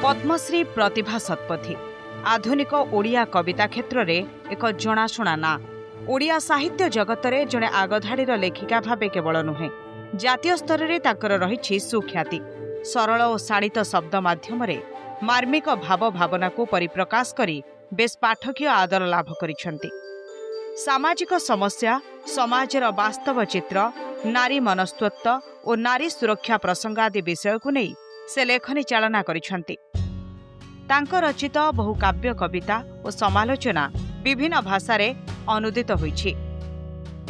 पद्मश्री प्रतिभा शतपथी आधुनिक ओडिया कविता क्षेत्र में एक जनाशुना ना। ओडिया साहित्य जगत में जड़े आगधाड़ीर लेखिका भावे केवल नुहे, जातीय स्तर में ताकर रही सुख्याति। सरल और शाणित शब्द माध्यम मार्मिक भाव भावना को परिप्रकाश करी बेस पाठकीय आदर लाभ करिसेंति। सामाजिक समस्या, समाजर वास्तव चित्र, नारी मनस्तत्व और नारी सुरक्षा प्रसंग आदि विषय को नहीं से लेखनी चालना करिसेंति। तांको रचित बहु काव्य कविता और समालोचना विभिन्न भाषा रे अनुदित होइछि।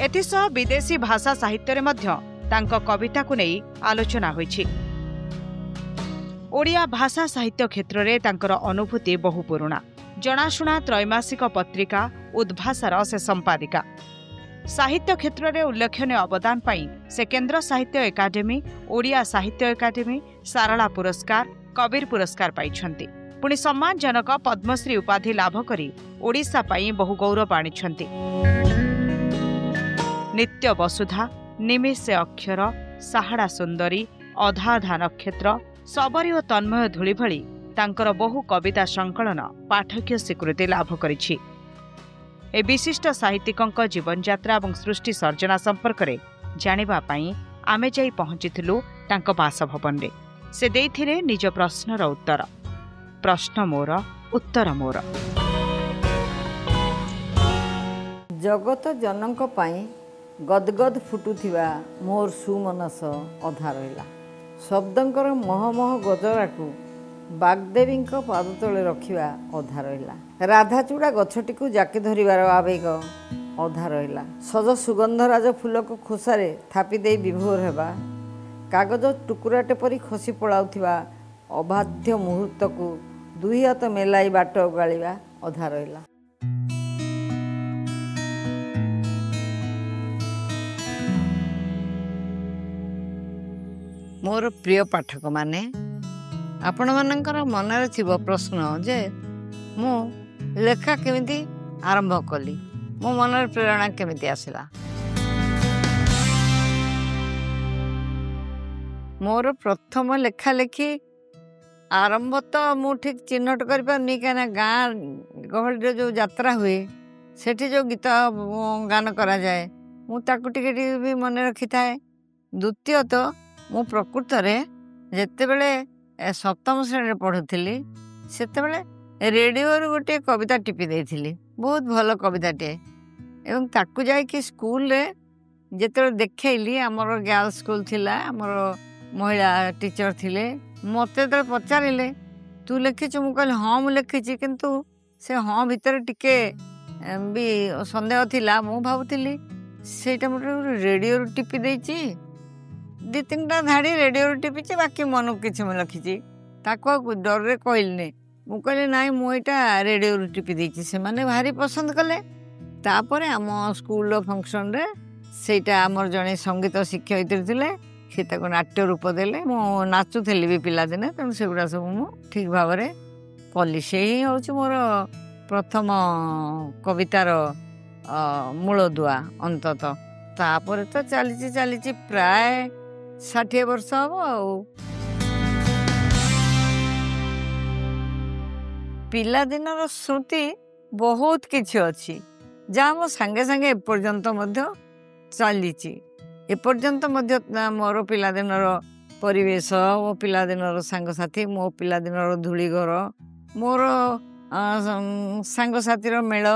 एथिसह विदेशी भाषा साहित्य रे मध्य तांको कविता को नहीं आलोचना होइछि। ओडिया भाषा साहित्य क्षेत्र में तांकर अनुभूति बहु पुराणा। जनाशुना त्रैमासिक पत्रिका उद्भाषार से संपादिका। साहित्य क्षेत्र में उल्लेखनीय अवदान पाई से केन्द्र साहित्य एकाडेमी, ओडिया साहित्य एकाडेमी, सारला पुरस्कार, कबीर पुरस्कार पाइछन्ति। पुणी सम्मानजनक पद्मश्री उपाधि लाभ करी ओडिशा पाई बहु गौरव आनिछन्ति। नित्य वसुधा, निमिषे अक्षर, साहाड़ा सुंदरी, अधा अधा नक्षत्र, सबरी और तन्मय धूଳି भଳି तांकर बहु कविता संकलन पाठकीय स्वीकृति लाभ करिछि। ए विशिष्ट साहित्यिकंक जीवन यात्रा और सृष्टि सर्जना संपर्क में जानिबा पई आमे जाई पहुंचिथिलु तांको बासभवन रे। से देइथिले निज प्रश्नर उत्तर। प्रश्न मोर, उत्तर मोर। जगत जनक पाई गदगद फुटुथिबा मोर सुमनस अधा रहिला। शब्दंकर महमह गजरा को बागदेवी पाद तले रखा अधा रहिला। राधाचूड़ा गछटी को जाके धरिबार आवेग अधा रहिला। सज सुगंधराज फूल को खोसारे थापी दे विभोर हेबा, कागज टुकुराटे परी खसी पड़ाउथिबा अबाध्य मुहूर्त को दुई हाथ मेलाई बाट गालिबा अधा रहिला। मोर प्रिय पाठक माने, आपण मानकर मनरे थिबो प्रश्न जे मु लेखा केमिति आरंभ कली, मो मनर प्रेरणा केमिति आसिला। मोर प्रथम लेखा लेखी आरंभ तो मु ठीक चिन्हट कर पारनी, कहीं गाँ गहली जो यात्रा हुए सेठी जो गीत गान करा जाए मु ताकु टिके भी मन रखी थाए। द्वितीय तो मु प्रकृत रे जेतेबेले सप्तम श्रेणी पढ़ुली सेतेबेले रेडियो रू गोटे कविता टिपी देइथिली, बहुत भल कविताटे। एवं ताकु जाइकी स्कूल रे जेतेबेले देखैली, आमर गर्ल्स स्कूल थिला, आमर महिला टीचर थिले, मते जेतेबेले पचारिले तू लिखिछु, मु कहली हाँ मु लिखिछि, किंतु से हाँ भितर टिके भी संदेह थिला। मु भाबुथिली सेटा मोटे रेडियो रू टिपी देइछि, दी तीनटा धाड़ी रेडियो टिपिचे, बाकी मन किसी मुझे लिखी ताको डर रे कहलि। मु कहली नाई मुझा रेडियो टिपी देछि। से माने भारी पसंद कले। तापर आम स्कूल फंक्शन रे सेटा आमर जड़े संगीत शिक्षयित्री थिले, से ताको नाट्य रूप देले। मु नाचुथली भी पिला दिने, तेणु सेगुड़ा सब मु ठीक भाव रे कली। से ही हूँ मोर प्रथम कवितार मूलदुआ अंतत। तापर तो चली प्राय 60 वर्ष हम पिलादिन स्मृति बहुत किछि अछि, जहाँ मो संगे संगे एपर्यंत मध्य चली। एपर्यंत मध्य मोर पिलादिन परिवेश, मो पिलादिन सांगसाथी, मो पिलादिन धूलीघर, मोर सांगसाथीर मेल,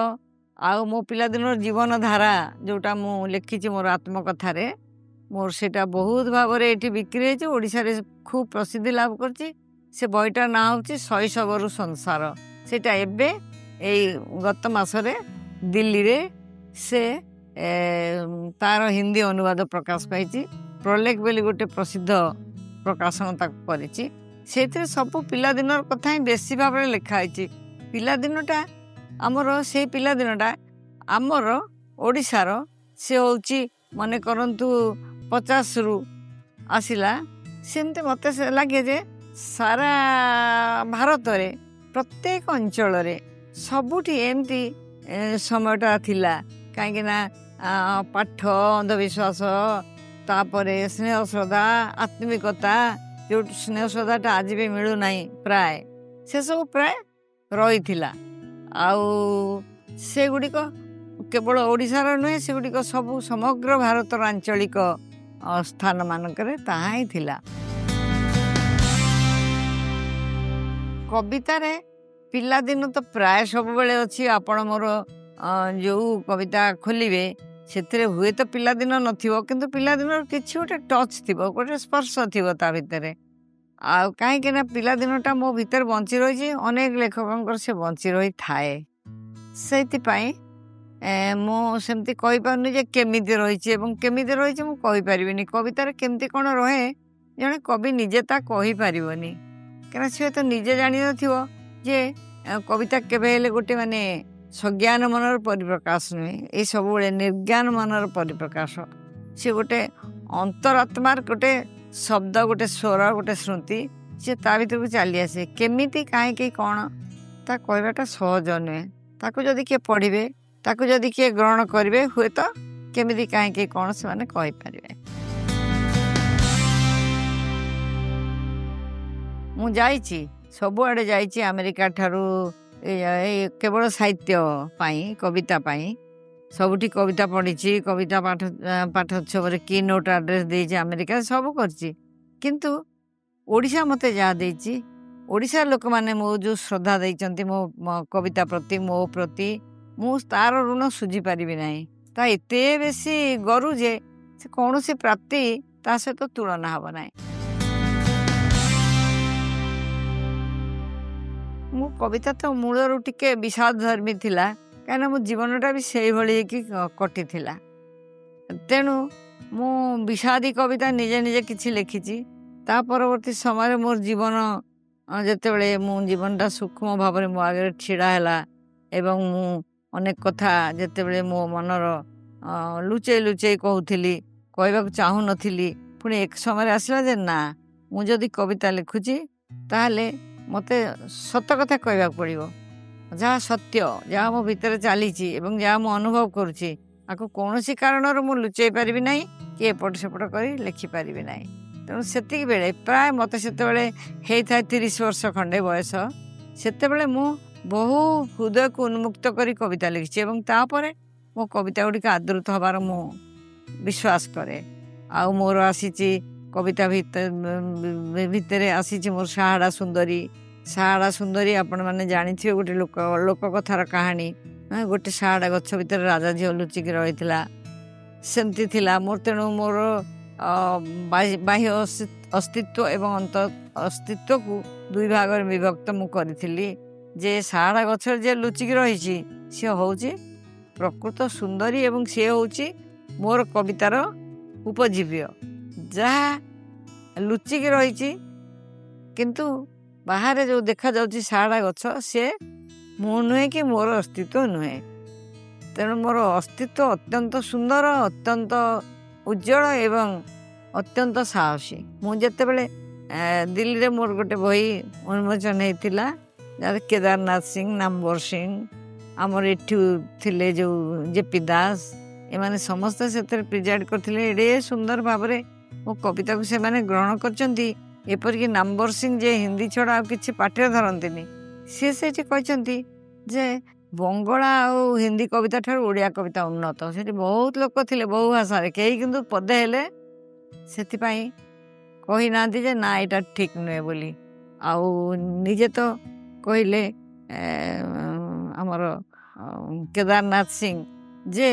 आ मो पिलादिन जीवन धारा जोटा मु लिखिछि मोर आत्मकथा रे, मोर सेटा बहुत भाव रे एठी बिक्री है। ओडिशा रे खूब प्रसिद्धि लाभ करछि। से बईटार ना होछि शैशवरु संसार। सेटा एबे एई गत मासरे दिल्ली रे से तार हिंदी अनुवाद प्रकाश पाइछि। प्रलेख बेली गोटे प्रसिद्ध प्रकाशन ताक करिछि। सेथिरे सब पिलादिनर कथा ही बेसी भाव रे लिखा होछि। पिलादिनटा आमर से पिलादिनटा आमर ओडिशार से होछि मने करंतु 50 रु आसिला। सेमते मते से लगे जे सारा भारत रे प्रत्येक अंचल रे सबुठी एमती समयटा थिला। कहीं ना पाठ, अंधविश्वास, तापरे स्नेह श्रद्धा, आत्मिकता, जो स्नेह श्रद्धाटा आज भी मिलू ना प्राय से सब प्राय रही आउ सेगुड़िक केवल ओडिशार नुहे सेगुड़िक सब समग्र भारतर आंचलिक स्थान मानकरे ताहा ही थिला। कवितार पिलादिन तो प्राय सब बेले अच्छी आपण मोर जो कविता खोलिबे से हुए तो पिलादिन नथिबो किंतु पिलादिन किछि गोटे टच थिबो गोटे स्पर्श थिबो ता भितरे आ काहे ना पिलादिनटा मो भीतर बंची रही अनेक लेखक से बंची रही थाए से मो सेमती कहि पारनी जे केमिति रही केमिति रही मु कहि परिबिनी कवितार केमती कोन रहे जने कवि निजे ता कहि परिबनी कना से तो निजे जानि नथिबो जे कविता केबे हेले गोटे माने सज्ञान मनर परिप्रकाश नुहे ये सब बड़े निर्ज्ञान मनर परिप्रकाश से गोटे अंतरात्मार गोटे शब्द गोटे स्वर गोटे श्रुति सी ता भर को चली आसे केमिति कहीं कौन ता कहवाटा सहज नुहे ताकू जदि किए पढ़े ताकू जदि किए ग्रहण करेंगे हुए तो केमिति कहीं कौन से माने कहि पारिबे। मु जाइछि सबुआड़े जाइछि अमेरिका ठारू केवल साहित्य पाई कविता पाई सबुठी कविता पढ़ी कविता पाठ उत्सव की नोट आड्रेस देछि अमेरिका सब करछि किंतु ओडिशा मते जा देछि ओडिशा लोक माने मो जो श्रद्धा देइचंती मो कविता प्रति मो प्रति मु तार ऋण सुझी पारिबि नाही ता एते बेसी गरु जे से कौनसी प्राप्ति ता सहित तुलना हब नाही। मो कविता तो मूलरू टिके विषाद धर्मी थिला कहीं मो जीवनटा भी से भाई कटि तेणु मु विषादी कविता निजे निजे किछि लिखिछि ता परवर्ती समय मोर जीवन जेतेबेले मो जीवनटा सूक्ष्म भाव मो आगे छिड़ा हैला एवं मु अनेक कथा जेतेबेले मो मनर लुचेई लुचेई कहूथिली कहबाक चाहू नथिली पुणी एक समय आसला जे ना मु जदि कविता लिखुछि ताहले मते सत कथा कहबाक पड़िबो जहाँ सत्य जहाँ मो भीतर चली जहाँ मु अनुभव करुच्ची आपको कौन सी कारण मु लुचई पारि ना कि एपट सेपट कर लिखिपारि ना तेणु से बेले प्राय मत से होता 30 वर्ष खंडे बयस से मु बहु हृदय को उन्मुक्त कर कविता लिखी तापर मो कविता गुड़िक आदृत हबार मु विश्वास करे आ मोर आसी कविता भितर आसी मोर साहाड़ा सुंदरी आपण मैंने जानी गोटे लोक कथार कहानी गोटे साहाड़ा गछ भितर राजा झील लुचिकी रही सेमती थिला मोर तेणु मोर बाह्य अस्तित्व एवं अंत अस्तित्व को दुई भाग विभक्त मु करी जे साहाड़ा गछ जे लुचिकी रही सी हूँ प्रकृत सुंदरी एवं सी हूँ मोर कवितार उपजीव्य जहाँ लुचिकी रही किंतु बाहर जो देखा जाउची साहाड़ा गछ से मु नुहे कि मोर अस्तित्व नुहे तेणु मोर अस्तित्व अत्यंत सुंदर अत्यंत उज्जवल एवं अत्यंत साहसी मु जेतेबेले दिल्ली रे मोर गोटे बही उन्मोचन होता जहाँ केदारनाथ सिंह नामवर सिंह आमर एठू थिले जो जेपी दास एमाने समस्ते से प्रिजाइड करथिले एडे सुंदर भाव मो कविता को से माने ग्रहण करचंती एपरिक नामवर सिंह जे हिंदी छड़ा आ किछि पाठ्य धरंतिनी सी से कहते जे बंगला और हिंदी कविता ठार ओडिया कविता उन्नत से बहुत लोक थे बहु भाषा कई किंतु पदे हेले से कही ना जे ना यहाँ ठीक नुहे बोली आउ निजे तो कहले आमर केदारनाथ सिंह जे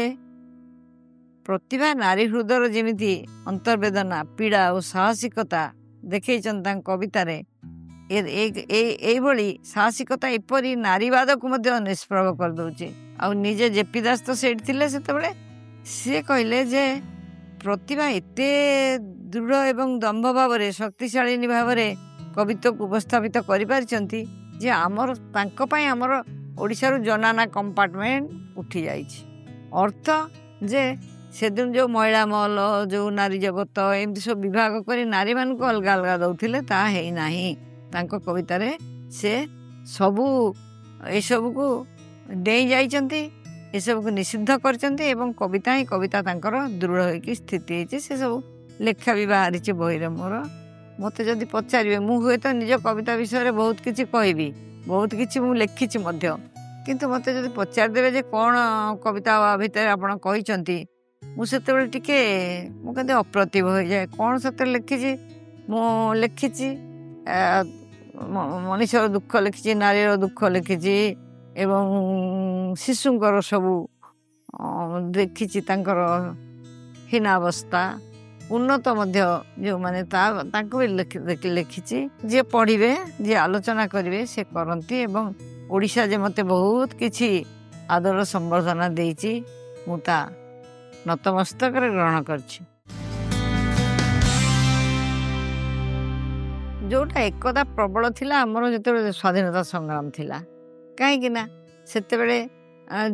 प्रतिभा नारी हृदय जमीती अंतर्वेदना पीड़ा और साहसिकता देखई कवितार ये साहसिकता एपरी नारीवाद को निष्प्रभ कर दौचे आ निजे जेपी दास तो से सी कहले जे प्रतिभा एते दृढ़ एवं दम्भ भाव शक्तिशालिनी भाव कवित्व को उपस्थापित करिपारिचंती जे आमर आमर ओडिशारू जनाना कंपार्टमेंट उठी जाइछि अर्थ जे से दिन जो महिला मल जो नारी जगत एमती सब विभाग कर नारी मान को अलग अलग दौले ता कवितार से सबू एसबू को डे जासबू को निषिद्ध कर कविता ही कविता दृढ़ हो स्थिति से सब लेखा भी बाहरी बही मोर ମୋତେ ଯଦି ପଚାରିବେ ମୁଁ ହୁଏତ ନିଜ କବିତା ବିଷୟରେ ବହୁତ କିଛି କହିବି, ବହୁତ କିଛି ମୁଁ ଲେଖିଛି ମଧ୍ୟ, କିନ୍ତୁ ମୋତେ ଯଦି ପଚାରିଦେବେ ଯେ କ'ଣ କବିତା ଭିତରେ ଆପଣ କହିଛନ୍ତି, ମୁଁ ସେତେବେଳେ ଟିକେ ମୁଁ କେମିତି ଅପ୍ରତିଭ ହୋଇଯାଏ। କ'ଣ ସତରେ ଲେଖିଛି? ମୁଁ ଲେଖିଛି ମଣିଷର ଦୁଃଖ ଲେଖିଛି, ନାରୀର ଦୁଃଖ ଲେଖିଛି ଏବଂ ଶିଶୁଙ୍କର ସବୁ ଦେଖିଛି ତାଙ୍କର ହୀନାବସ୍ଥା, ଉନ୍ନତ ମଧ୍ୟ ଯେଉଁମାନେ ତାଙ୍କୁ ବି ଲେଖିଛି। ଯିଏ ପଢ଼ିବେ, ଯିଏ ଆଲୋଚନା କରିବେ ସେ କରନ୍ତି ଏବଂ ଓଡ଼ିଶା ଯେ ମୋତେ ବହୁତ କିଛି ଆଦର ସମ୍ବର୍ଦ୍ଧନା ଦେଇଛି, ମୁଁ ତା ନତମସ୍ତକରେ ଗ୍ରହଣ କରିଛି। ଯେଉଁଟା ଏକଦା ପ୍ରବଳ ଥିଲା ଆମର ଯେତେବେଳେ ସ୍ୱାଧୀନତା ସଂଗ୍ରାମ ଥିଲା, କାହିଁକି ନା ସେତେବେଳେ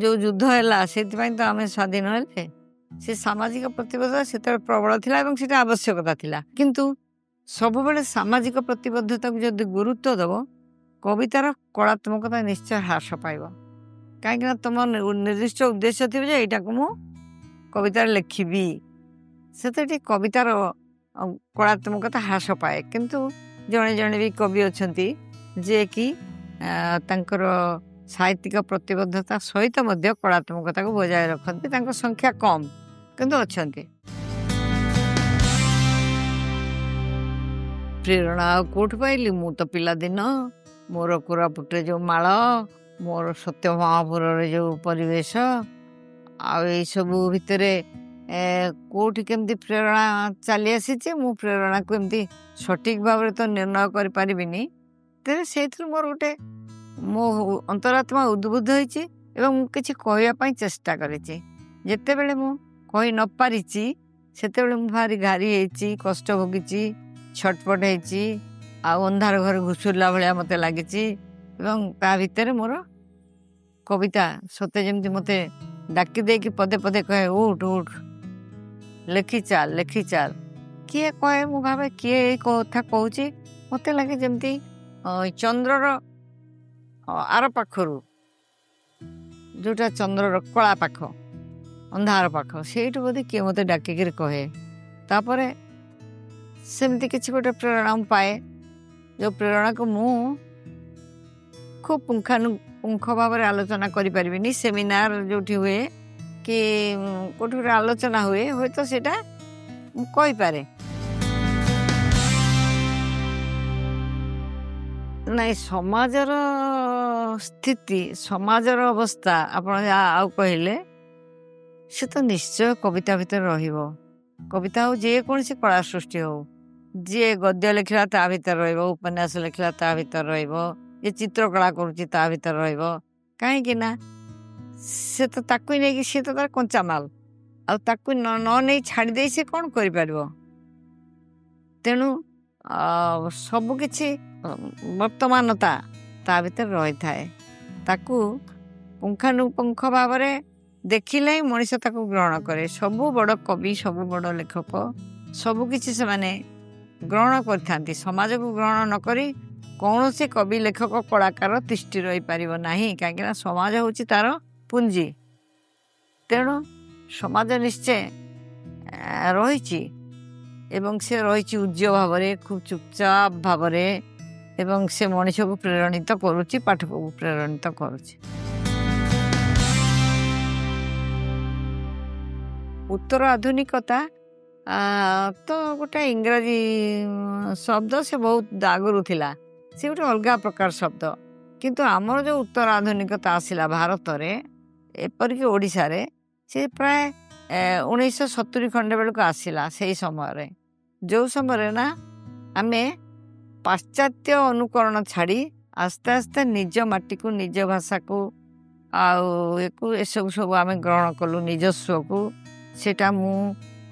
ଯେଉଁ ଯୁଦ୍ଧ ହେଲା ସେଥିପାଇଁ ତ ଆମେ ସ୍ୱାଧୀନ ହେଲେ। ସେ ସାମାଜିକ ପ୍ରତିବଦ୍ଧତା ସେତେବେଳେ ପ୍ରବଳ ଥିଲା ଏବଂ ସେଇଟା ଆବଶ୍ୟକତା ଥିଲା। କିନ୍ତୁ ସବୁବେଳେ ସାମାଜିକ ପ୍ରତିବଦ୍ଧତାକୁ ଯଦି ଗୁରୁତ୍ୱ ଦେବ, କବିତାର କଳାତ୍ମକତା ନିଶ୍ଚୟ ହ୍ରାସ ପାଇବ। କାହିଁକିନା ତୁମ ନିର୍ଦ୍ଦିଷ୍ଟ ଉଦ୍ଦେଶ୍ୟ ଥିବ ଯେ ଏଇଟାକୁ ମୁଁ କବିତାରେ ଲେଖିବି, ସେଥିରେ କବିତାର କଳାତ୍ମକତା ହ୍ରାସ ପାଏ। କିନ୍ତୁ ଜଣେ ଜଣେ ବି କବି ଅଛନ୍ତି ଯିଏକି ତାଙ୍କର ସାହିତ୍ୟିକ ପ୍ରତିବଦ୍ଧତା ସହିତ ମଧ୍ୟ କଳାତ୍ମକତାକୁ ବଜାୟ ରଖନ୍ତି। ତାଙ୍କ ସଂଖ୍ୟା କମ୍ କିନ୍ତୁ ଅଛନ୍ତି। ପ୍ରେରଣା ଆଉ କେଉଁଠୁ ପାଇଲି? ମୁଁ ତ ପିଲାଦିନ ମୋର କୋରାପୁଟରେ ଯେଉଁ ମାଳ, ମୋର ସତ୍ୟ ମହାପୁରରେ ଯେଉଁ ପରିବେଶ, ଆଉ ଏଇସବୁ ଭିତରେ କେଉଁଠି କେମିତି ପ୍ରେରଣା ଚାଲି ଆସିଛି। ମୁଁ ପ୍ରେରଣାକୁ ଏମିତି ସଠିକ୍ ଭାବରେ ତ ନିର୍ଣ୍ଣୟ କରିପାରିବିନି, ତେବେ ସେଇଥିରୁ ମୋର ଗୋଟେ ମୋ ଅନ୍ତରାତ୍ମା ଉଦ୍ବୁଦ୍ଧ ହେଇଛି ଏବଂ ମୁଁ କିଛି କହିବା ପାଇଁ ଚେଷ୍ଟା କରିଛି। ଯେତେବେଳେ ମୁଁ କହି ନପାରିଛି ସେତେବେଳେ ମୁଁ ଭାରି ଘାରି ହେଇଛି, କଷ୍ଟ ଭୋଗିଛି, ଛଟପଟ ହେଇଛି, ଆଉ ଅନ୍ଧାର ଘରେ ଘୁଷୁରିଲା ଭଳିଆ ମୋତେ ଲାଗିଛି ଏବଂ ତା ଭିତରେ ମୋର କବିତା ସତେ ଯେମିତି ମୋତେ ଡାକି ଦେଇକି ପଦେ ପଦେ କହେ, ଉଠ ଉଠ, ଲେଖିଚାଲ ଲେଖିଚାଲ। କିଏ କହେ? ମୁଁ ଭାବେ କିଏ ଏଇ କଥା କହୁଛି? ମୋତେ ଲାଗେ ଯେମିତି ଚନ୍ଦ୍ରର ଆର ପାଖରୁ, ଯେଉଁଟା ଚନ୍ଦ୍ରର କଳା ପାଖ, ଅନ୍ଧାର ପାଖ, ସେଇଠୁ ବୋଧେ କିଏ ମୋତେ ଡାକିକିରି କହେ। ତାପରେ ସେମିତି କିଛି ଗୋଟେ ପ୍ରେରଣା ମୁଁ ପାଏ, ଯେଉଁ ପ୍ରେରଣାକୁ ମୁଁ ଖୁବ ପୁଙ୍ଖାନୁପୁଙ୍ଖ ଭାବରେ ଆଲୋଚନା କରିପାରିବିନି। ସେମିନାର ଯେଉଁଠି ହୁଏ କି କେଉଁଠି ଗୋଟେ ଆଲୋଚନା ହୁଏ, ହୁଏତ ସେଇଟା ମୁଁ କହିପାରେ। ନାଇଁ, ସମାଜର ସ୍ଥିତି, ସମାଜର ଅବସ୍ଥା ଆପଣ ଆଉ କହିଲେ, ସେ ତ ନିଶ୍ଚୟ କବିତା ଭିତରେ ରହିବ। କବିତା ହଉ ଯେକୌଣସି କଳା ସୃଷ୍ଟି ହଉ, ଯିଏ ଗଦ୍ୟ ଲେଖିଲା ତା ଭିତରେ ରହିବ, ଉପନ୍ୟାସ ଲେଖିଲା ତା ଭିତରେ ରହିବ, ଯିଏ ଚିତ୍ରକଳା କରୁଛି ତା ଭିତରେ ରହିବ। କାହିଁକି ନା ସେ ତ ତାକୁ ନେଇକି, ସିଏ ତ ତାର କଞ୍ଚାମାଲ, ଆଉ ତାକୁ ନ ନେଇ ଛାଡ଼ି ଦେଇ ସେ କ'ଣ କରିପାରିବ? ତେଣୁ ସବୁକିଛି ବର୍ତ୍ତମାନତା ତା ଭିତରେ ରହିଥାଏ। ତାକୁ ପୁଙ୍ଖାନୁପୁଙ୍ଖ ଭାବରେ ଦେଖିଲେ ହିଁ ମଣିଷ ତାକୁ ଗ୍ରହଣ କରେ। ସବୁ ବଡ଼ କବି, ସବୁ ବଡ଼ ଲେଖକ ସବୁକିଛି ସେମାନେ ଗ୍ରହଣ କରିଥାନ୍ତି। ସମାଜକୁ ଗ୍ରହଣ ନକରି କୌଣସି କବି, ଲେଖକ, କଳାକାର ତିଷ୍ଠି ରହିପାରିବ ନାହିଁ। କାହିଁକିନା ସମାଜ ହେଉଛି ତାର ପୁଞ୍ଜି। ତେଣୁ ସମାଜ ନିଶ୍ଚୟ ରହିଛି ଏବଂ ସେ ରହିଛି ଉଜ୍ଜ ଭାବରେ, ଖୁବ ଚୁପଚାପ ଭାବରେ, ଏବଂ ସେ ମଣିଷକୁ ପ୍ରେରଣିତ କରୁଛି, ପାଠକକୁ ପ୍ରେରଣିତ କରୁଛି। ଉତ୍ତର ଆଧୁନିକତା ତ ଗୋଟେ ଇଂରାଜୀ ଶବ୍ଦ, ସେ ବହୁତ ଆଗରୁ ଥିଲା, ସେ ଗୋଟେ ଅଲଗା ପ୍ରକାର ଶବ୍ଦ। କିନ୍ତୁ ଆମର ଯେଉଁ ଉତ୍ତର ଆଧୁନିକତା ଆସିଲା ଭାରତରେ, ଏପରିକି ଓଡ଼ିଶାରେ, ସେ ପ୍ରାୟ 1970 ଖଣ୍ଡେ ବେଳକୁ ଆସିଲା। ସେଇ ସମୟରେ, ଯେଉଁ ସମୟରେ ନା ଆମେ ପାଶ୍ଚାତ୍ୟ ଅନୁକରଣ ଛାଡ଼ି ଆସ୍ତେ ଆସ୍ତେ ନିଜ ମାଟିକୁ, ନିଜ ଭାଷାକୁ ଆଉ ଏସବୁ ସବୁ ଆମେ ଗ୍ରହଣ କଲୁ ନିଜସ୍ୱକୁ। ସେଇଟା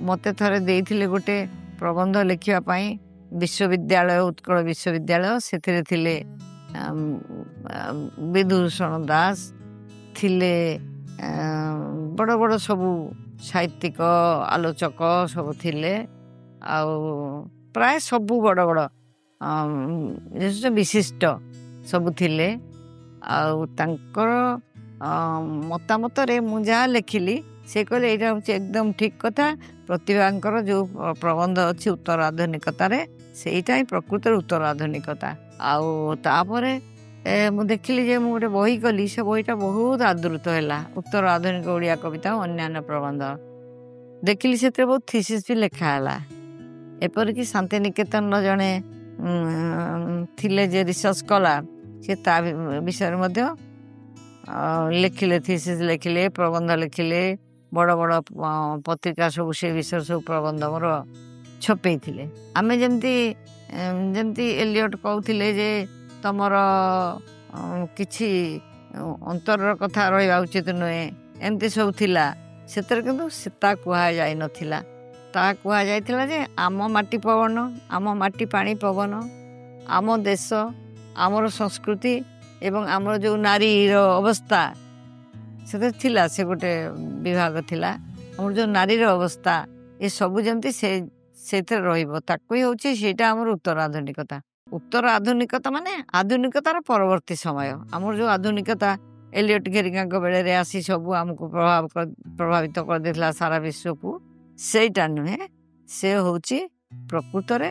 ମୋତେ ଥରେ ଦେଇଥିଲେ ଗୋଟେ ପ୍ରବନ୍ଧ ଲେଖିବା ପାଇଁ, ବିଶ୍ୱବିଦ୍ୟାଳୟ, ଉତ୍କଳ ବିଶ୍ୱବିଦ୍ୟାଳୟ। ସେଥିରେ ଥିଲେ ବିଧୁଭୂଷଣ ଦାସ, ଥିଲେ ବଡ଼ ବଡ଼ ସବୁ ସାହିତ୍ୟିକ, ଆଲୋଚକ ସବୁ ଥିଲେ, ଆଉ ପ୍ରାୟ ସବୁ ବଡ଼ ବଡ଼ ବିଶିଷ୍ଟ ସବୁ ଥିଲେ। ଆଉ ତାଙ୍କର ମତାମତରେ ମୁଁ ଯାହା ଲେଖିଲି, ସେ କହିଲେ ଏଇଟା ହେଉଛି ଏକଦମ ଠିକ୍ କଥା। ପ୍ରତିଭାଙ୍କର ଯେଉଁ ପ୍ରବନ୍ଧ ଅଛି ଉତ୍ତର ଆଧୁନିକତାରେ, ସେଇଟା ହିଁ ପ୍ରକୃତରେ ଉତ୍ତର ଆଧୁନିକତା। ଆଉ ତାପରେ ମୁଁ ଦେଖିଲି ଯେ ମୁଁ ଗୋଟେ ବହି କଲି, ସେ ବହିଟା ବହୁତ ଆଦୃତ ହେଲା, ଉତ୍ତର ଆଧୁନିକ ଓଡ଼ିଆ କବିତା ଓ ଅନ୍ୟାନ୍ୟ ପ୍ରବନ୍ଧ। ଦେଖିଲି ସେଥିରେ ବହୁତ ଥିସିସ୍ ବି ଲେଖା ହେଲା। ଏପରିକି ଶାନ୍ତିନିକେତନର ଜଣେ ଥିଲେ ଯେ ରିସର୍ଚ୍ଚ କଲା, ସେ ତା ବିଷୟରେ ମଧ୍ୟ ଲେଖିଲେ, ଥିସିସ୍ ଲେଖିଲେ, ପ୍ରବନ୍ଧ ଲେଖିଲେ। ବଡ଼ ବଡ଼ ପତ୍ରିକା ସବୁ ସେ ବିଷୟରେ ସବୁ ପ୍ରବନ୍ଧ ମୋର ଛପେଇଥିଲେ। ଆମେ ଯେମିତି ଏଲିୟଟ କହୁଥିଲେ ଯେ ତମର କିଛି ଅନ୍ତରର କଥା ରହିବା ଉଚିତ ନୁହେଁ, ଏମିତି ସବୁ ଥିଲା। ସେଥିରେ କିନ୍ତୁ ତା କୁହାଯାଇ ନଥିଲା। ତା କୁହାଯାଇଥିଲା ଯେ ଆମ ମାଟି ପବନ, ଆମ ମାଟି ପାଣି ପବନ, ଆମ ଦେଶ, ଆମର ସଂସ୍କୃତି ଏବଂ ଆମର ଯେଉଁ ନାରୀର ଅବସ୍ଥା ସେଥିରେ ଥିଲା, ସେ ଗୋଟେ ବିଭାଗ ଥିଲା। ଆମର ଯେଉଁ ନାରୀର ଅବସ୍ଥା ଏସବୁ ଯେମିତି ସେଇଥିରେ ରହିବ, ତାକୁ ହିଁ ହେଉଛି ସେଇଟା ଆମର ଉତ୍ତର ଆଧୁନିକତା। ଉତ୍ତର ଆଧୁନିକତା ମାନେ ଆଧୁନିକତାର ପରବର୍ତ୍ତୀ ସମୟ। ଆମର ଯେଉଁ ଆଧୁନିକତା ଏଲିୟଟ ଘେରିକାଙ୍କ ବେଳରେ ଆସି ସବୁ ଆମକୁ ପ୍ରଭାବିତ କରିଦେଇଥିଲା ସାରା ବିଶ୍ୱକୁ, ସେଇଟା ନୁହେଁ। ସେ ହେଉଛି ପ୍ରକୃତରେ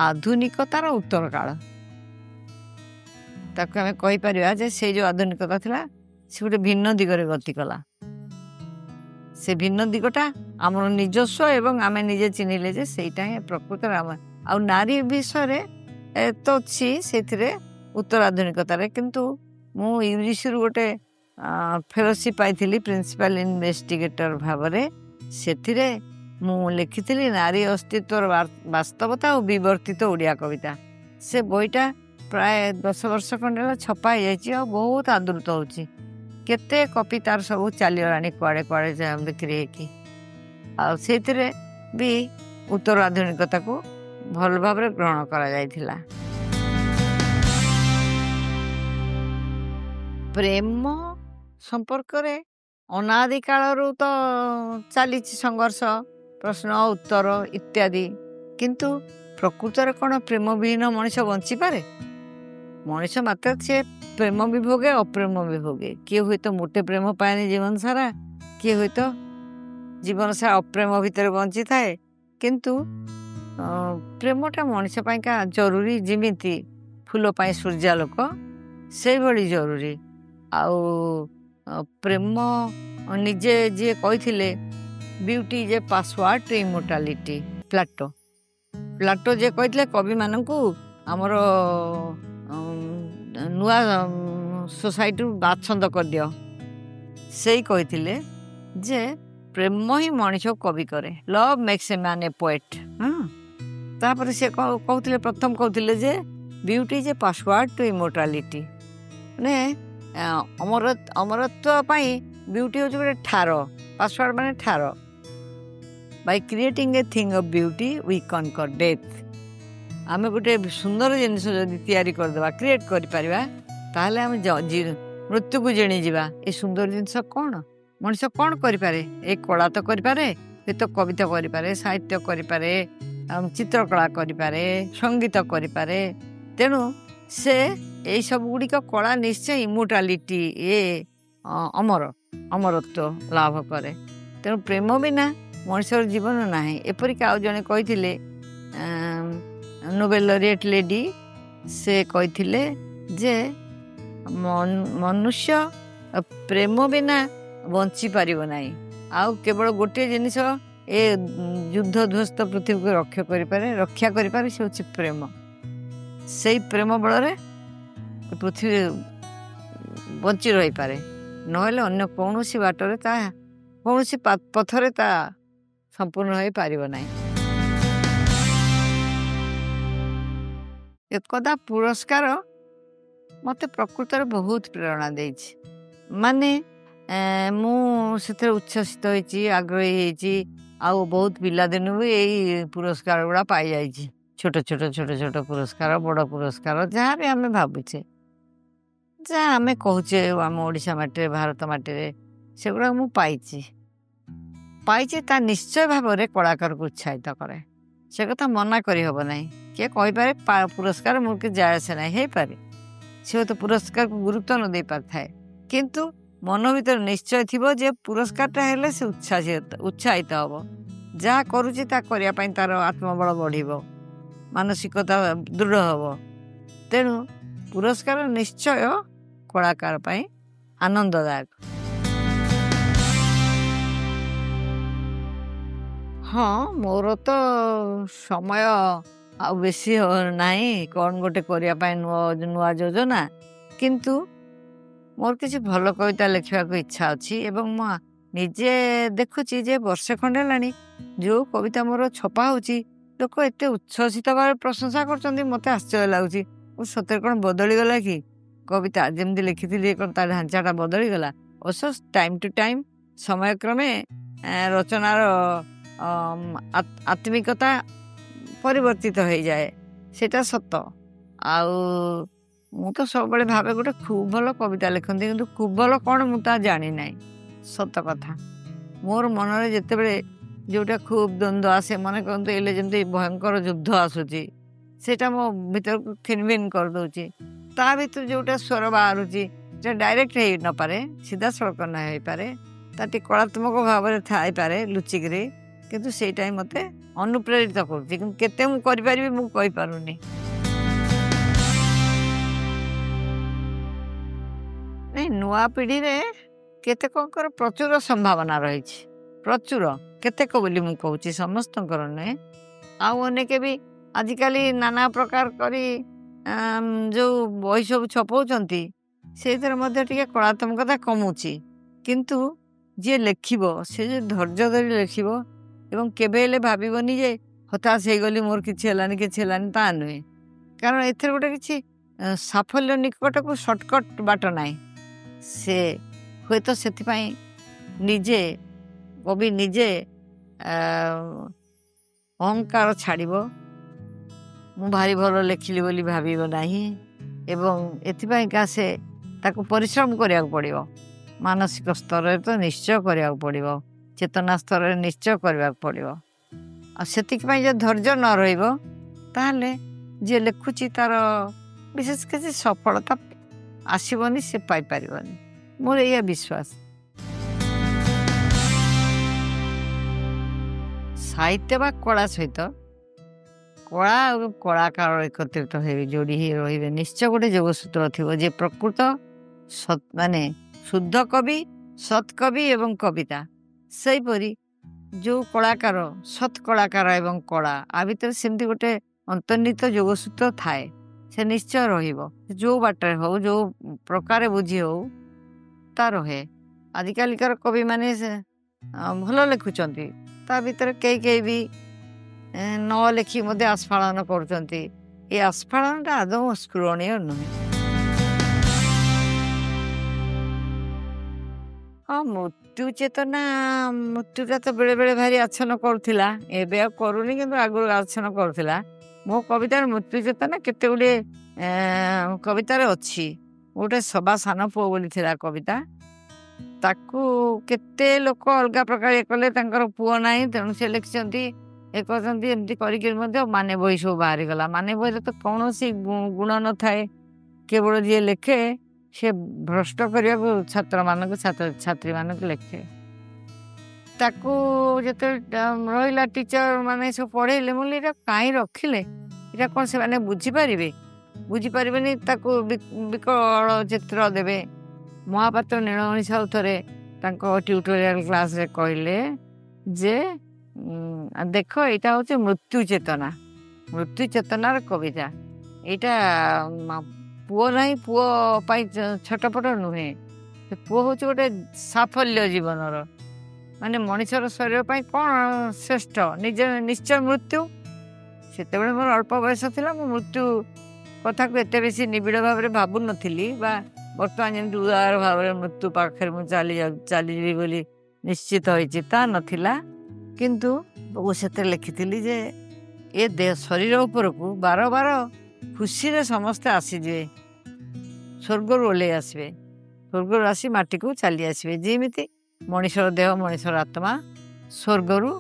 ଆଧୁନିକତାର ଉତ୍ତର କାଳ। ତାକୁ ଆମେ କହିପାରିବା ଯେ ସେଇ ଯେଉଁ ଆଧୁନିକତା ଥିଲା ସେ ଗୋଟେ ଭିନ୍ନ ଦିଗରେ ଗତି କଲା। ସେ ଭିନ୍ନ ଦିଗଟା ଆମର ନିଜସ୍ୱ ଏବଂ ଆମେ ନିଜେ ଚିହ୍ନିଲେ ଯେ ସେଇଟା ହିଁ ପ୍ରକୃତରେ ଆମ। ଆଉ ନାରୀ ବିଷୟରେ ତ ଅଛି ସେଥିରେ ଉତ୍ତର ଆଧୁନିକତାରେ, କିନ୍ତୁ ମୁଁ ୟୁଜିସିରୁ ଗୋଟେ ଫେଲୋସିପ୍ ପାଇଥିଲି ପ୍ରିନ୍ସିପାଲ ଇନଭେଷ୍ଟିଗେଟର ଭାବରେ। ସେଥିରେ ମୁଁ ଲେଖିଥିଲି ନାରୀ ଅସ୍ତିତ୍ୱର ବାସ୍ତବତା ଓ ବିବର୍ତ୍ତିତ ଓଡ଼ିଆ କବିତା। ସେ ବହିଟା ପ୍ରାୟ 10 ବର୍ଷ ଖଣ୍ଡେ ହେଲା ଛପା ହେଇଯାଇଛି ଆଉ ବହୁତ ଆଦୃତ ହେଉଛି। କେତେ କପି ତାର ସବୁ ଚାଲିଗଲାଣି କୁଆଡ଼େ କୁଆଡ଼େ ବିକ୍ରି ହେଇକି। ଆଉ ସେଇଥିରେ ବି ଉତ୍ତର ଆଧୁନିକତାକୁ ଭଲ ଭାବରେ ଗ୍ରହଣ କରାଯାଇଥିଲା। ପ୍ରେମ ସମ୍ପର୍କରେ ଅନାଦି କାଳରୁ ତ ଚାଲିଛି ସଂଘର୍ଷ, ପ୍ରଶ୍ନ ଉତ୍ତର ଇତ୍ୟାଦି। କିନ୍ତୁ ପ୍ରକୃତରେ କ'ଣ ପ୍ରେମ ବିହୀନ ମଣିଷ ବଞ୍ଚିପାରେ? ମଣିଷ ମାତ୍ର ସିଏ ପ୍ରେମ ବି ଭୋଗେ, ଅପ୍ରେମ ବି ଭୋଗେ। କିଏ ହୁଏତ ମୋଟେ ପ୍ରେମ ପାଏନି ଜୀବନ ସାରା, କିଏ ହୁଏତ ଜୀବନ ସାରା ଅପ୍ରେମ ଭିତରେ ବଞ୍ଚିଥାଏ। କିନ୍ତୁ ପ୍ରେମଟା ମଣିଷ ପାଇଁକା ଜରୁରୀ, ଯେମିତି ଫୁଲ ପାଇଁ ସୂର୍ଯ୍ୟାଲୋକ ସେଇଭଳି ଜରୁରୀ। ଆଉ ପ୍ରେମ ନିଜେ ଯିଏ କହିଥିଲେ beauty is a password to immortality, Plato ଯିଏ କହିଥିଲେ କବିମାନଙ୍କୁ ଆମର ନୂଆ ସୋସାଇଟିରୁ ବାଛନ୍ଦ କରିଦିଅ, ସେଇ କହିଥିଲେ ଯେ ପ୍ରେମ ହିଁ ମଣିଷକୁ କବି କରେ। Love makes a man a poet. ତାପରେ ସେ କହୁଥିଲେ, ପ୍ରଥମ କହୁଥିଲେ ଯେ beauty is a password to immortality, ମାନେ ଅମରତ୍ୱ ପାଇଁ ବିୟୁଟି ହେଉଛି ଗୋଟେ ଠାର। ପାସୱାର୍ଡ ମାନେ ଠାର। By creating a thing of beauty we conquer death. ଆମେ ଗୋଟେ ସୁନ୍ଦର ଜିନିଷ ଯଦି ତିଆରି କରିଦେବା, କ୍ରିଏଟ୍ କରିପାରିବା, ତାହେଲେ ଆମେ ମୃତ୍ୟୁକୁ ଜିଣିଯିବା। ଏ ସୁନ୍ଦର ଜିନିଷ କ'ଣ? ମଣିଷ କ'ଣ କରିପାରେ? ଏ କଳା ତ କରିପାରେ, ଏ ତ କବିତା କରିପାରେ, ସାହିତ୍ୟ କରିପାରେ, ଚିତ୍ରକଳା କରିପାରେ, ସଙ୍ଗୀତ କରିପାରେ। ତେଣୁ ସେ ଏଇସବୁ ଗୁଡ଼ିକ କଳା ନିଶ୍ଚୟ ଇମୋର୍ଟାଲିଟି, ଅମରତ୍ୱ ଲାଭ କରେ। ତେଣୁ ପ୍ରେମ ବିନା ମଣିଷର ଜୀବନ ନାହିଁ। ଏପରିକି ଆଉ ଜଣେ କହିଥିଲେ, ନୋବେଲ ଲରିଏଟ୍ ଲେଡି, ସେ କହିଥିଲେ ଯେ ମନୁଷ୍ୟ ପ୍ରେମ ବିନା ବଞ୍ଚିପାରିବ ନାହିଁ। ଆଉ କେବଳ ଗୋଟିଏ ଜିନିଷ ଏ ଯୁଦ୍ଧଧ୍ୱସ୍ତ ପୃଥିବୀକୁ ରକ୍ଷା କରିପାରେ, ସେ ହେଉଛି ପ୍ରେମ। ସେଇ ପ୍ରେମ ବଳରେ ପୃଥିବୀ ବଞ୍ଚି ରହିପାରେ, ନହେଲେ ଅନ୍ୟ କୌଣସି ବାଟରେ କୌଣସି ପଥରେ ତା ସମ୍ପୂର୍ଣ୍ଣ ହୋଇପାରିବ ନାହିଁ। ଏକଦା ପୁରସ୍କାର ମୋତେ ପ୍ରକୃତରେ ବହୁତ ପ୍ରେରଣା ଦେଇଛି। ମାନେ ମୁଁ ସେଥିରେ ଉଚ୍ଛ୍ୱସିତ ହେଇଛି, ଆଗ୍ରହୀ ହେଇଛି। ଆଉ ବହୁତ ପିଲାଦିନୁ ବି ଏଇ ପୁରସ୍କାର ଗୁଡ଼ା ପାଇଯାଇଛି। ଛୋଟ ଛୋଟ ପୁରସ୍କାର, ବଡ଼ ପୁରସ୍କାର, ଯାହା ବି ଆମେ ଭାବୁଛେ, ଯାହା ଆମେ କହୁଛେ ଆମ ଓଡ଼ିଶା ମାଟିରେ, ଭାରତ ମାଟିରେ, ସେଗୁଡ଼ାକ ମୁଁ ପାଇଛି। ତା ନିଶ୍ଚୟ ଭାବରେ କଳାକାରକୁ ଉତ୍ସାହିତ କରେ। ସେ କଥା ମନା କରିହେବ ନାହିଁ। କିଏ କହିପାରେ ପୁରସ୍କାର ମୁଁ କି ଯାଏ ଆସେ ନାହିଁ, ହେଇପାରେ। ସେ ହୁଏତ ପୁରସ୍କାରକୁ ଗୁରୁତ୍ୱ ନ ଦେଇପାରିଥାଏ, କିନ୍ତୁ ମନ ଭିତରେ ନିଶ୍ଚୟ ଥିବ ଯେ ପୁରସ୍କାରଟା ହେଲେ ସେ ଉତ୍ସାହିତ ହେବ। ଯାହା କରୁଛି ତା କରିବା ପାଇଁ ତାର ଆତ୍ମବଳ ବଢ଼ିବ। ମାନସିକତା ଦୃଢ଼ ହେବ। ତେଣୁ ପୁରସ୍କାର ନିଶ୍ଚୟ କଳାକାର ପାଇଁ ଆନନ୍ଦଦାୟକ। ହଁ, ମୋର ତ ସମୟ ଆଉ ବେଶୀ ନାହିଁ କ'ଣ ଗୋଟେ କରିବା ପାଇଁ ନୂଆ ଯୋଜନା, କିନ୍ତୁ ମୋର କିଛି ଭଲ କବିତା ଲେଖିବାକୁ ଇଚ୍ଛା ଅଛି ଏବଂ ମୁଁ ନିଜେ ଦେଖୁଛି ଯେ ବର୍ଷେ ଖଣ୍ଡେ ହେଲାଣି ଯେଉଁ କବିତା ମୋର ଛପା ହେଉଛି ଲୋକ ଏତେ ଉଚ୍ଛ୍ୱସିତ ଭାବରେ ପ୍ରଶଂସା କରୁଛନ୍ତି, ମୋତେ ଆଶ୍ଚର୍ଯ୍ୟ ଲାଗୁଛି। ମୁଁ ସତରେ କ'ଣ ବଦଳିଗଲା କି? କବିତା ଯେମିତି ଲେଖିଥିଲି କ'ଣ ତା ଢାଞ୍ଚାଟା ବଦଳିଗଲା? ଅବଶ୍ୟ ଟାଇମ୍ ଟୁ ଟାଇମ୍ ସମୟକ୍ରମେ ରଚନାର ଆତ୍ମିକତା ପରିବର୍ତ୍ତିତ ହେଇଯାଏ, ସେଇଟା ସତ। ଆଉ ମୁଁ ତ ସବୁବେଳେ ଭାବେ ଗୋଟେ ଖୁବ୍ ଭଲ କବିତା ଲେଖନ୍ତି, କିନ୍ତୁ ଖୁବ୍ ଭଲ କ'ଣ ମୁଁ ତା ଜାଣିନାହିଁ। ସତ କଥା, ମୋର ମନରେ ଯେତେବେଳେ ଯେଉଁଟା ଖୁବ୍ ଦ୍ୱନ୍ଦ୍ୱ ଆସେ, ମନେ କରନ୍ତୁ ଏଇଲେ ଯେମିତି ଭୟଙ୍କର ଯୁଦ୍ଧ ଆସୁଛି, ସେଇଟା ମୋ ଭିତରକୁ ଖିନଭିନ କରିଦେଉଛି। ତା ଭିତରୁ ଯେଉଁଟା ସ୍ୱର ବାହାରୁଛି ସେଟା ଡାଇରେକ୍ଟ ହେଇ ନପାରେ, ସିଧାସଳଖ ନ ହେଇପାରେ, ତା ଟିକେ କଳାତ୍ମକ ଭାବରେ ଥାଇପାରେ ଲୁଚିକିରି, କିନ୍ତୁ ସେଇଟା ହିଁ ମୋତେ ଅନୁପ୍ରେରିତ କରୁଛି। କିନ୍ତୁ କେତେ ମୁଁ କରିପାରିବି ମୁଁ କହିପାରୁନି। ନୂଆ ପିଢ଼ିରେ କେତେକଙ୍କର ପ୍ରଚୁର ସମ୍ଭାବନା ରହିଛି, ପ୍ରଚୁର, କେତେକ ବୋଲି ମୁଁ କହୁଛି, ସମସ୍ତଙ୍କର ନୁହେଁ। ଆଉ ଅନେକ ବି ଆଜିକାଲି ନାନା ପ୍ରକାର କରି ଯେଉଁ ବହି ସବୁ ଛପଉଛନ୍ତି ସେଇଥିରେ ମଧ୍ୟ ଟିକେ କଳାତ୍ମକତା କମୁଛି। କିନ୍ତୁ ଯିଏ ଲେଖିବ ସେ ଯେ ଧୈର୍ଯ୍ୟ ଧରି ଲେଖିବ ଏବଂ କେବେ ହେଲେ ଭାବିବନି ଯେ ହତାଶ ହେଇଗଲି, ମୋର କିଛି ହେଲାନି ତା ନୁହେଁ। କାରଣ ଏଥିରେ ଗୋଟେ କିଛି ସାଫଲ୍ୟ ନିକଟକୁ ସର୍ଟକଟ୍ ବାଟ ନାହିଁ। ସେ ହୁଏତ ସେଥିପାଇଁ କବି ନିଜେ ଅହଙ୍କାର ଛାଡ଼ିବ, ମୁଁ ଭାରି ଭଲ ଲେଖିଲି ବୋଲି ଭାବିବ ନାହିଁ ଏବଂ ଏଥିପାଇଁକା ସେ ତାକୁ ପରିଶ୍ରମ କରିବାକୁ ପଡ଼ିବ। ମାନସିକ ସ୍ତରରେ ତ ନିଶ୍ଚୟ କରିବାକୁ ପଡ଼ିବ, ଚେତନା ସ୍ତରରେ ନିଶ୍ଚୟ କରିବାକୁ ପଡ଼ିବ। ଆଉ ସେଥିପାଇଁ ଯଦି ଧୈର୍ଯ୍ୟ ନ ରହିବ ତାହେଲେ ଯିଏ ଲେଖୁଛି ତାର ବିଶେଷ କିଛି ସଫଳତା ଆସିବନି, ସେ ପାଇପାରିବନି। ମୋର ଏଇଆ ବିଶ୍ୱାସ। ସାହିତ୍ୟ ବା କଳା ସହିତ କଳା ଏବଂ କଳାକାର ଏକତ୍ରିତ ହେବେ, ଯୋଡ଼ି ହେଇ ରହିବେ। ନିଶ୍ଚୟ ଗୋଟେ ଯୋଗସୂତ୍ର ଥିବ ଯେ ପ୍ରକୃତ ମାନେ ଶୁଦ୍ଧ କବି, ସତ୍ କବି ଏବଂ କବିତା। ସେହିପରି ଯେଉଁ କଳାକାର, ସତ୍ କଳାକାର ଏବଂ କଳା, ଆ ଭିତରେ ସେମିତି ଗୋଟେ ଅନ୍ତର୍ନିହିତ ଯୋଗସୂତ୍ର ଥାଏ, ସେ ନିଶ୍ଚୟ ରହିବ। ଯେଉଁ ବାଟରେ ହଉ, ଯେଉଁ ପ୍ରକାରେ ବୁଝି ହଉ, ତା ରହେ। ଆଜିକାଲିକାର କବିମାନେ ଭଲ ଲେଖୁଛନ୍ତି, ତା ଭିତରେ କେହି ବି ନ ଲେଖି ମଧ୍ୟ ଆସ୍ଫାଳନ କରୁଛନ୍ତି। ଏ ଆସ୍ଫାଳନଟା ଆଦୌ ସ୍ମରଣୀୟ ନୁହେଁ। ହଁ, ମୃତ୍ୟୁ ଚେତନା, ମୃତ୍ୟୁଟା ତ ବେଳେବେଳେ ଭାରି ଆଚ୍ଛନ୍ନ କରୁଥିଲା, ଏବେ ଆଉ କରୁନି, କିନ୍ତୁ ଆଗରୁ ଆଚ୍ଛନ୍ନ କରୁଥିଲା। ମୋ କବିତାର ମୃତ୍ୟୁ ଚେତନା କେତେ ଗୁଡ଼ିଏ କବିତାରେ ଅଛି। ଗୋଟେ ସବା ସାନ ପୁଅ ବୋଲି ଥିଲା କବିତା, ତାକୁ କେତେ ଲୋକ ଅଲଗା ପ୍ରକାର ଇଏ କଲେ, ତାଙ୍କର ପୁଅ ନାହିଁ, ତେଣୁ ସେ ଲେଖିଛନ୍ତି, ଏ କରିଛନ୍ତି, ଏମିତି କରିକି ମଧ୍ୟ ମାନେ ବହି ସବୁ ବାହାରିଗଲା। ମାନେ ବହିରେ ତ କୌଣସି ଗୁଣ ନଥାଏ, କେବଳ ଯିଏ ଲେଖେ ସେ ଭ୍ରଷ୍ଟ କରିବାକୁ ଛାତ୍ରମାନଙ୍କୁ, ଛାତ୍ରୀମାନଙ୍କୁ ଲେଖେ। ତାକୁ ଯେତେବେଳେ ରହିଲା ଟିଚର ମାନେ ସବୁ ପଢ଼େଇଲେ, ମୁଁ ଏଇଟା କାହିଁ ରଖିଲେ, ଏଇଟା କ'ଣ ସେମାନେ ବୁଝିପାରିବେନି, ତାକୁ ବିକଳ ଚିତ୍ର ଦେବେ। ମହାପାତ୍ର ନୀଳମଣି ସାହୁ ଥରେ ତାଙ୍କ ଟ୍ୟୁଟୋରିଆଲ କ୍ଲାସରେ କହିଲେ ଯେ ଦେଖ, ଏଇଟା ହେଉଛି ମୃତ୍ୟୁ ଚେତନାର କବିତା। ଏଇଟା ପୁଅ ନାହିଁ, ପୁଅ ପାଇଁ ଛଟପଟ ନୁହେଁ, ପୁଅ ହେଉଛି ଗୋଟେ ସାଫଲ୍ୟ ଜୀବନର, ମାନେ ମଣିଷର ଶରୀର ପାଇଁ କ'ଣ ଶ୍ରେଷ୍ଠ, ନିଶ୍ଚୟ ମୃତ୍ୟୁ। ସେତେବେଳେ ମୋର ଅଳ୍ପ ବୟସ ଥିଲା, ମୁଁ ମୃତ୍ୟୁ କଥାକୁ ଏତେ ବେଶୀ ନିବିଡ଼ ଭାବରେ ଭାବୁନଥିଲି, ବା ବର୍ତ୍ତମାନ ଯେମିତି ଉଦାର ଭାବରେ ମୃତ୍ୟୁ ପାଖରେ ମୁଁ ଚାଲିଯିବି ବୋଲି ନିଶ୍ଚିତ ହୋଇଛି, ତା ନଥିଲା। କିନ୍ତୁ ମୁଁ ସେଥିରେ ଲେଖିଥିଲି ଯେ ଏ ଶରୀର ଉପରକୁ ବାର ଖୁସିରେ ସମସ୍ତେ ଆସିଯିବେ, ସ୍ୱର୍ଗରୁ ଓହ୍ଲେଇ ଆସିବେ, ସ୍ୱର୍ଗରୁ ଆସି ମାଟିକୁ ଚାଲି ଆସିବେ। ଯେମିତି ମଣିଷର ଦେହ, ମଣିଷର ଆତ୍ମା ସ୍ୱର୍ଗରୁ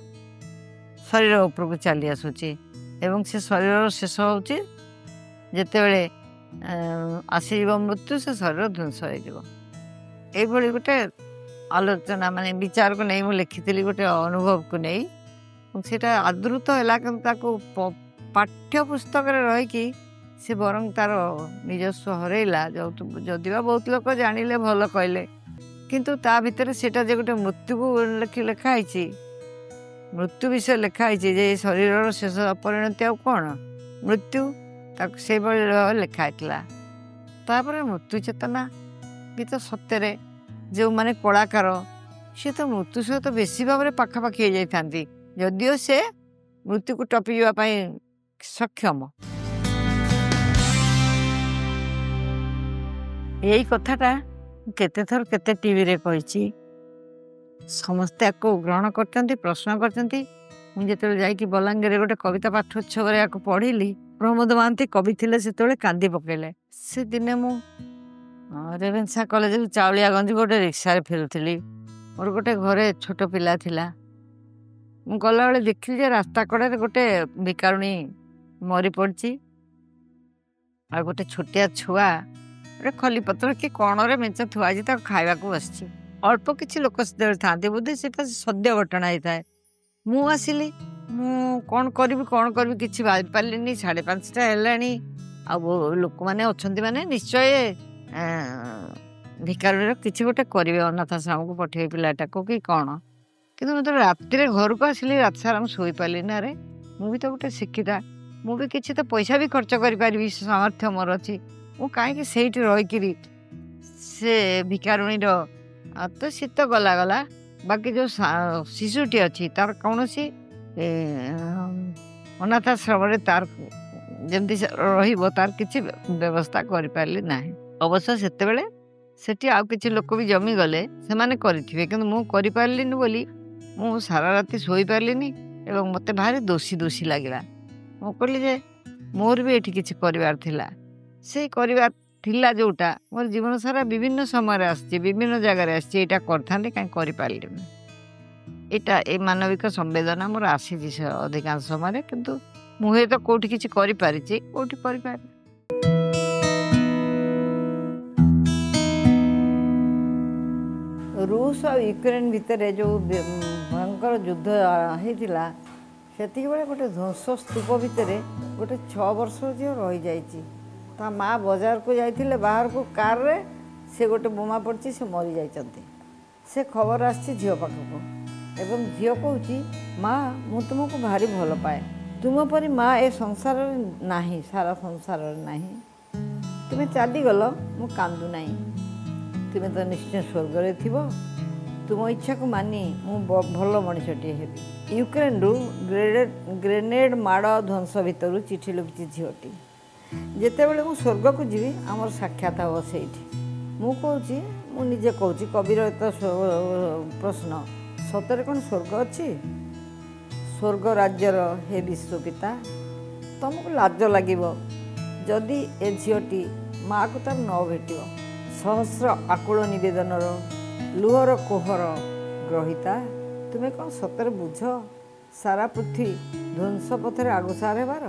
ଶରୀର ଉପରକୁ ଚାଲି ଆସୁଛି ଏବଂ ସେ ଶରୀରର ଶେଷ ହେଉଛି ଯେତେବେଳେ ଆସିଯିବ ମୃତ୍ୟୁ, ସେ ଶରୀର ଧ୍ୱଂସ ହେଇଯିବ। ଏଇଭଳି ଗୋଟେ ଆଲୋଚନା, ମାନେ ବିଚାରକୁ ନେଇ ମୁଁ ଲେଖିଥିଲି, ଗୋଟେ ଅନୁଭବକୁ ନେଇ। ସେଇଟା ଆଦୃତ ହେଲା, କିନ୍ତୁ ତାକୁ पाठ्य पुस्तक रहीकि से बरं तार निजस्व हरैला जदिवा बहुत लोक जानिले भल कहले किंतु ता भितर सेटा जे गोटे मृत्यु को लिखाई मृत्यु विषय लिखाई जे शरीर शेष परिणति आ कौन मृत्यु से लिखाई तापर मृत्यु चेतना भी तो सत्य जो माने कलाकार सी तो मृत्यु सहित तो बेसी भाव में पाखापाखि हो जाती जदिओ से मृत्यु को टपी जावाई सक्षम। यही कथाटा केते थर केते टीवी रे कही समस्ते आपको ग्रहण करते प्रश्न करते मुझे जाकि बलांगीर गोटे कविता पाठ उत्सव पढ़िली प्रमोद महांती कवि थे से कांदी पकेले से दिने मु रेवेन्सा कॉलेज चाउलियागंज गोटे रिक्सा फेरुली मोर गोटे घरे छोट पिला थिला मु गला बेले देखिली रास्ता कड़े गोटे भिकारुणी मरी पड़ी आ गोटे छोटिया छुआ गोटे खली पत्र कि कौन रे मेच थुआ खावा बस अल्प किसी लोक था बोधे से सद्य घटना होता है मु आसिली मु कौन करी किसी पारे 5:30 है आ लोक मैंने अच्छा माने निश्चय भिकारुणी किसी गोटे करेंगे अनाथ आश्रम को पठे पिलाटा को कि कौन कितु मतलब राति घर को आसिली रात सारा मुझे पारि ना रे मु भी तो गोटे शिक्षिता मु भी किसी तो पैसा भी खर्च करी सामर्थ्य मोर अच्छी मु कहीं से रहीकि से भिकारुणी तो सी तो गला गला बाकी जो शिशुटी अच्छी तार कौन सी अनाथ आश्रम तार जमती तार किसी व्यवस्था करें ना अवश्य सेतेबेले सेठी आउ किसी लोक भी जमी गले से माने करिथिबे किंतु मु करि पारलिनी बोली मु सारा राति सोई पारलिनी एवं मते भारी दोषी दोषी लागिला मु कहली जे मोर भी एठी किछि करिवार थिला से करिवार थिला जोटा मोर जीवन सारा विभिन्न समय आछि विभिन्न जगह आछि एटा करथांदे काई करि पारलिनी एटा ए मानविक संवेदना मोर आसी से अधिकांश समय किंतु मुहे तो कोठी किछि करि पारिछि कोठी करि पारि रूस और यूक्रेन भितर जो भयंकर युद्ध होता से गोटे ध्वंस स्तूप भितर गोटे 6 वर्ष झील रही जा माँ बाजार को जाइए बाहर को कार रे से गोटे बोमा पड़ी से मरी जाती से खबर आसी झील पाखक एवं झील कहूँ माँ मु तुमको भारी भल पाए तुम परी माँ ए संसार नहीं सारा संसार नहीं तुम्हें चलीगल मु कांदू ना तुम्हें तो निश्चय स्वर्ग रे थिबो तुम इच्छा को मानी मु भल मनीषटे हेबी यूक्रेन रु ग्रेनेड माड़ ध्वंस भितर चिठी लिखी झीटी जितेबले मु स्वर्ग को जीवी आमर साक्षात हम से मु कहूँ मु निजे कहूँ कविर एत प्रश्न सतरे कौन स्वर्ग अच्छी स्वर्ग राज्यर हे विश्वपिता तुमको लाज लगे जदि ए झीटी माँ को तार न भेट सहस्र आकुल निवेदनर लुहर कोहर ग्रहिता तुम्हें कौन सतरे बुझ सारा पृथ्वी ध्वंस पथरे आगुसार हेबार।